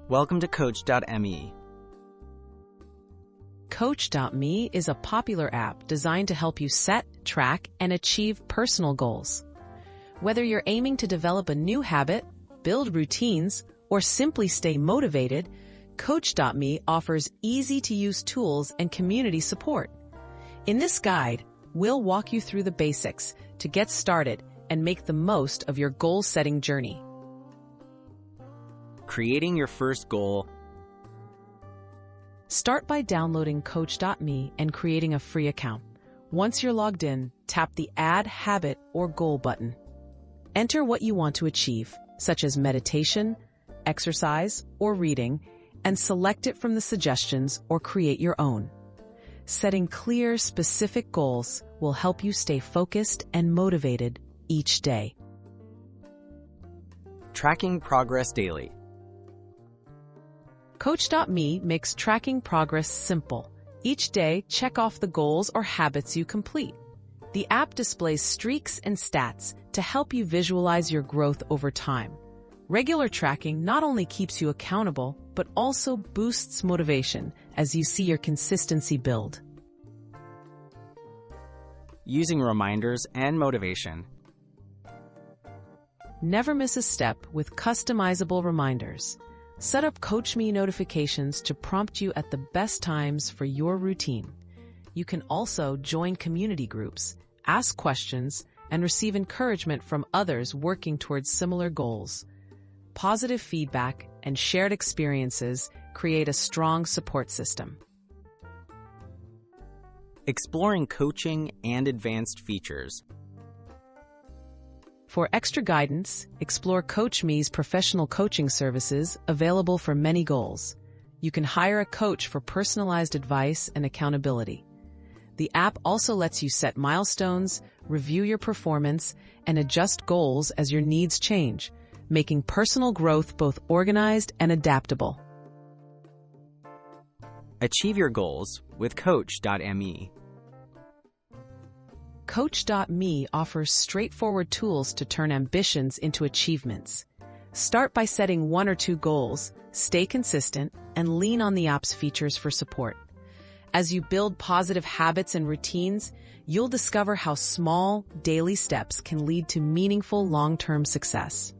Welcome to Coach.me. Coach.me is a popular app designed to help you set, track, and achieve personal goals. Whether you're aiming to develop a new habit, build routines, or simply stay motivated, Coach.me offers easy-to-use tools and community support. In this guide, we'll walk you through the basics to get started and make the most of your goal-setting journey. Creating your first goal. Start by downloading Coach.me and creating a free account. Once you're logged in, tap the Add Habit or Goal button. Enter what you want to achieve, such as meditation, exercise, or reading, and select it from the suggestions or create your own. Setting clear, specific goals will help you stay focused and motivated each day. Tracking progress daily. Coach.me makes tracking progress simple. Each day, check off the goals or habits you complete. The app displays streaks and stats to help you visualize your growth over time. Regular tracking not only keeps you accountable, but also boosts motivation as you see your consistency build. Using reminders and motivation. Never miss a step with customizable reminders. Set up CoachMe notifications to prompt you at the best times for your routine. You can also join community groups, ask questions, and receive encouragement from others working towards similar goals. Positive feedback and shared experiences create a strong support system. Exploring coaching and advanced features. For extra guidance, explore CoachMe's professional coaching services available for many goals. You can hire a coach for personalized advice and accountability. The app also lets you set milestones, review your performance, and adjust goals as your needs change, making personal growth both organized and adaptable. Achieve your goals with Coach.me. Coach.me offers straightforward tools to turn ambitions into achievements. Start by setting 1 or 2 goals, stay consistent, and lean on the app's features for support. As you build positive habits and routines, you'll discover how small, daily steps can lead to meaningful long-term success.